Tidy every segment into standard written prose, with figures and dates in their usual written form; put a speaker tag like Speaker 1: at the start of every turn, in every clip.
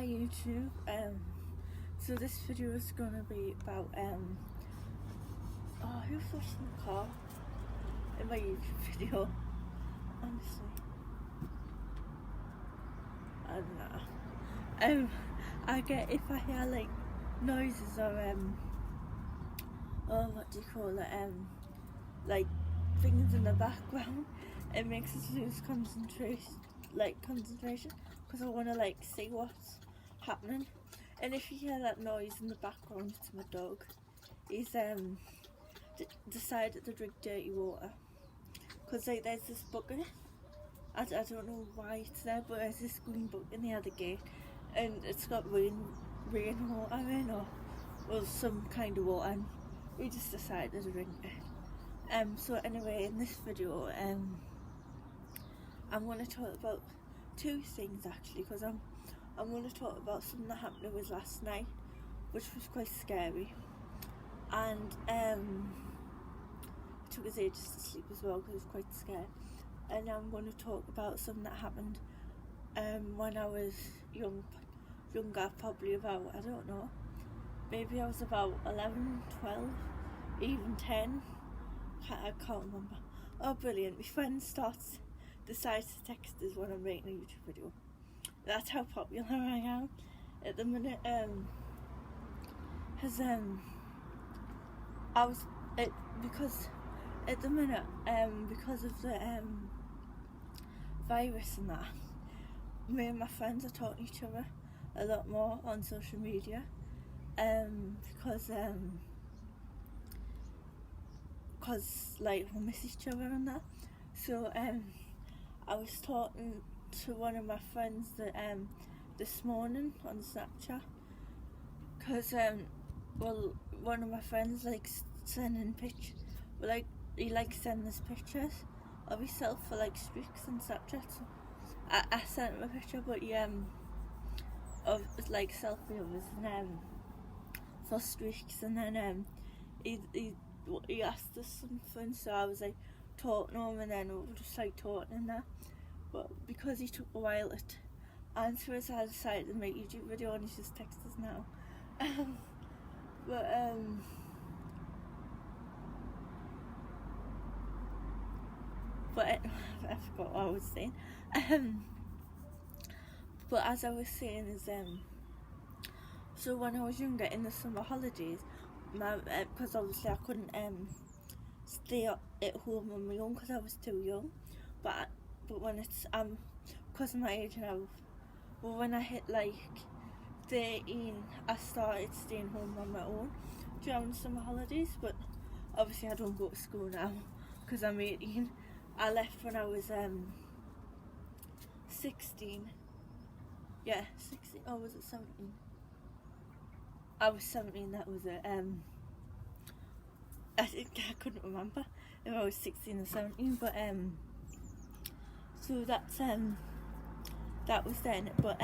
Speaker 1: Hi YouTube. So this video is gonna be about who's watching the car in my YouTube video? Honestly, I don't know. I get if I hear like noises or what do you call it? Like things in the background. It makes us lose concentration, because I want to like see what's happening. And if you hear that noise in the background, it's my dog. He's decided to drink dirty water, because like there's this bucket. I don't know why it's there, but there's this green bucket near the gate, and it's got rainwater in, or some kind of water, and we just decided to drink it. So anyway, in this video, I'm going to talk about two things actually, because I'm going to talk about something that happened to us last night, which was quite scary, and it took us ages to sleep as well because I was quite scared. And I'm going to talk about something that happened when I was younger, probably about, I don't know, maybe I was about 11, 12, even 10, I can't remember. Oh brilliant, my friend decides to text us when I'm making a YouTube video. That's how popular I am at the minute. Because at the minute, because of the virus and that, me and my friends are talking to each other a lot more on social media, because like we miss each other and that. So I was talking to one of my friends that this morning on Snapchat, because one of my friends likes sending pictures, he likes sending us pictures of himself for like streaks and Snapchat. So I sent him a picture, but of like selfie of us, and for streaks, and then he asked us something, so I was like talking to him, and then we were just like talking and that. But because he took a while to answer us, I decided to make a YouTube video, and he's just texted us now. But I forgot what I was saying. But as I was saying is so when I was younger in the summer holidays, because obviously I couldn't stay at home on my own because I was too young. But when it's because of my age now, well, when I hit like 13, I started staying home on my own during summer holidays. But obviously I don't go to school now because I'm 18. I left when I was 16. Yeah, 16. Oh, was it 17? I was 17. That was it. I couldn't remember if I was 16 or 17. But so that's that was then. But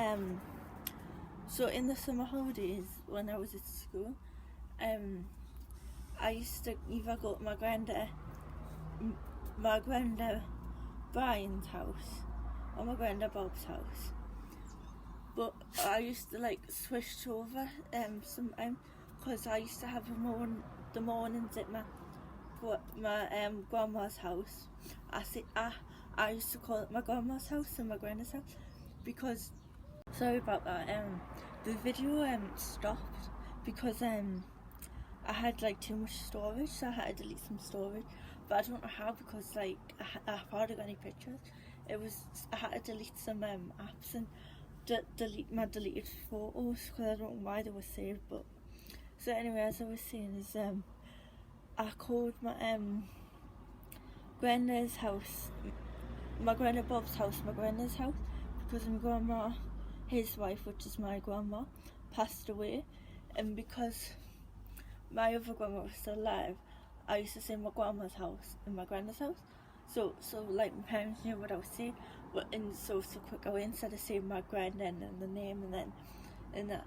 Speaker 1: so in the summer holidays when I was at school, I used to either go to my granddad Brian's house or my granddad Bob's house. But I used to like switch over sometimes, because I used to have the mornings at my grandma's house. I used to call it my grandma's house and my granddad's house, because sorry about that. The video stopped because I had like too much storage, so I had to delete some storage. But I don't know how, because like I hardly got any pictures. I had to delete some apps and delete my deleted photos, because I don't know why they were saved. But so anyway, as I was saying is I called my granddad's house, my granddad Bob's house, my granddad's house, because my grandma, his wife, which is my grandma, passed away, and because my other grandma was still alive, I used to say my grandma's house and my granddad's house. So like my parents knew what I was saying, and so quick away, instead of saying my granddad and the name and that.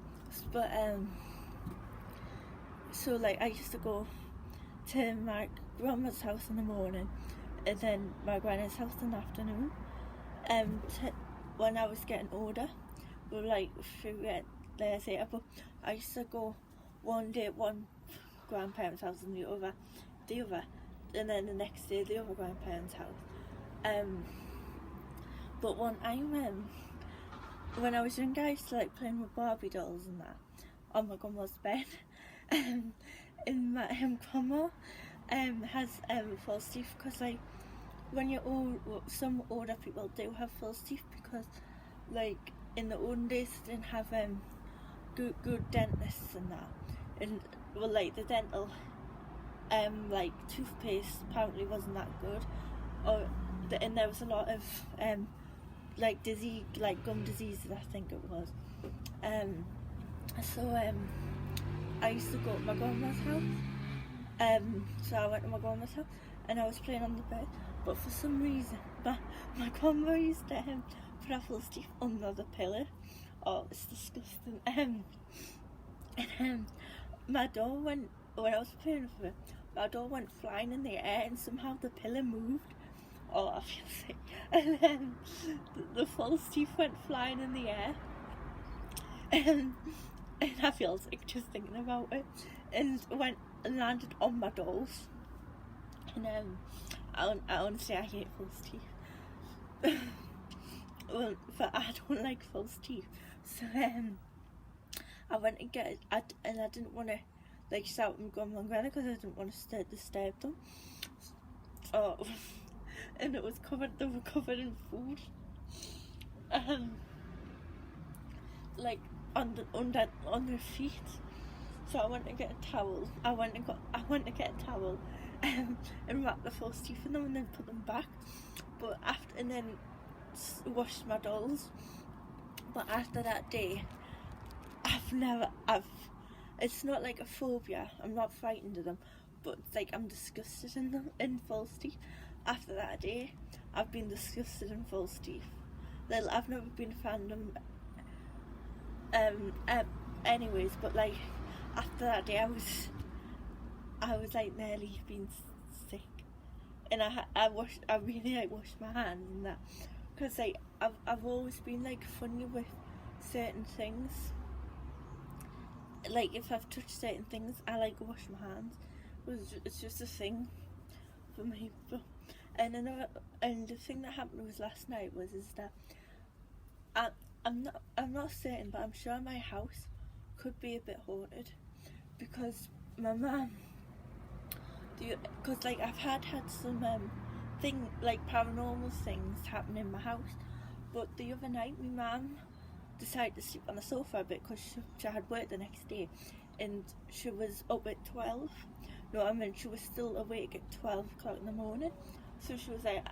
Speaker 1: But so like I used to go to my grandma's house in the morning, and then my granddad's house in the afternoon. When I was getting older, were like through their theatre, but I used to go one day at one grandparents' house and the other, and then the next day the other grandparents' house. But one time, when I was younger, I used to like playing with Barbie dolls and that on my grandma's bed. And my grandma has false teeth, because like when you're old, some older people do have false teeth, because like in the olden days they didn't have good dentists and that, and well, like the dental like toothpaste apparently wasn't that good, and there was a lot of like disease, like gum disease, I think it was. So I used to go to my grandma's house. So I went to my grandma's house and I was playing on the bed, but for some reason my grandma used to put her false teeth under the pillow. Oh, it's disgusting. And my door went, when I was playing with her, my door went flying in the air and somehow the pillow moved. Oh, I feel sick. And then the false teeth went flying in the air. And I feel sick just thinking about it. And went and landed on my dolls. And I honestly, I hate false teeth. Well, but I don't like false teeth. So I went to get it, and I didn't want to like shout at my grandma and granny because I didn't want to disturb them. Oh, and it was covered. They were covered in food. Like on their feet. So I went to get a towel. I went to get a towel, and wrap the false teeth in them and then put them back. But and then washed my dolls. But after that day, it's not like a phobia. I'm not frightened of them, but it's like I'm disgusted in them, in false teeth. After that day, I've been disgusted in false teeth. I've never been a fan of them. Anyways, but like after that day, I was like nearly being sick, and I really like washed my hands and that, because like I've always been like funny with certain things. Like if I've touched certain things, I like to wash my hands. It's just a thing for me. And the thing that happened was last night is that I'm not certain, but I'm sure my house could be a bit haunted, because my mum, because like I've had some like paranormal things happen in my house, but the other night my mum decided to sleep on the sofa a bit because she had work the next day, and she was up at 12. No, I mean she was still awake at 12 o'clock in the morning. So she was like,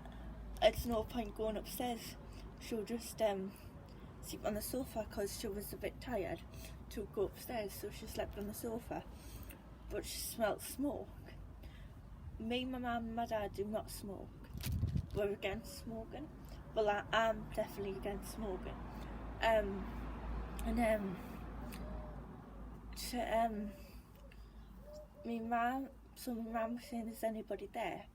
Speaker 1: it's no point going upstairs. She'll just sleep on the sofa, because she was a bit tired to go upstairs. So she slept on the sofa, but she smelled smoke. Me, my mum and my dad do not smoke. We're against smoking. Well, I'm definitely against smoking. My mum was saying, is anybody there?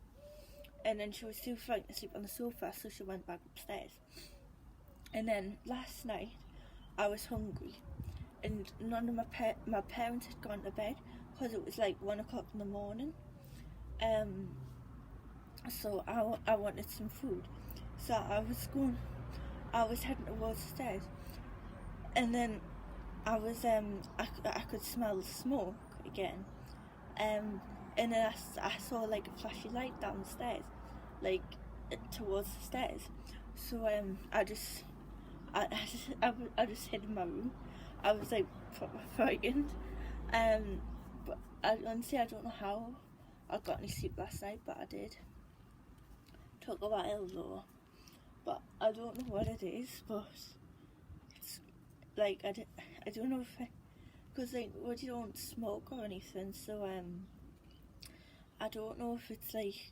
Speaker 1: And then she was too frightened to sleep on the sofa, so she went back upstairs. And then last night, I was hungry, and none of my parents had gone to bed, because it was like 1 o'clock in the morning. So I wanted some food. So I was heading towards the stairs, and then I could smell the smoke again. And then I saw like a flashy light downstairs, like towards the stairs. So I just hid in my room. I was like frightened. But honestly, I don't know how I got any sleep last night, but I did. Took a while though, but I don't know what it is. But it's like I don't know if because like you don't smoke or anything, so I don't know if it's like,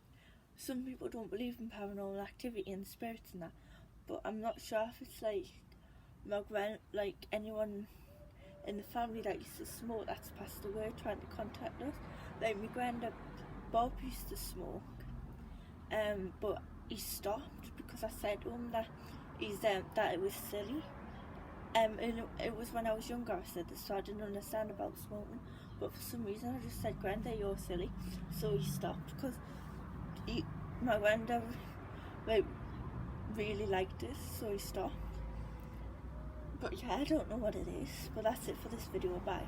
Speaker 1: some people don't believe in paranormal activity and spirits and that, but I'm not sure if it's like like anyone in the family that used to smoke that's passed away trying to contact us. Like my granddad Bob used to smoke, but he stopped because I said to him that that it was silly. And it was when I was younger I said this, so I didn't understand about smoking. But for some reason I just said, "Granddad, you're silly." So he stopped because my granddad like really liked this, so he stopped. But yeah, I don't know what it is. But that's it for this video. Bye.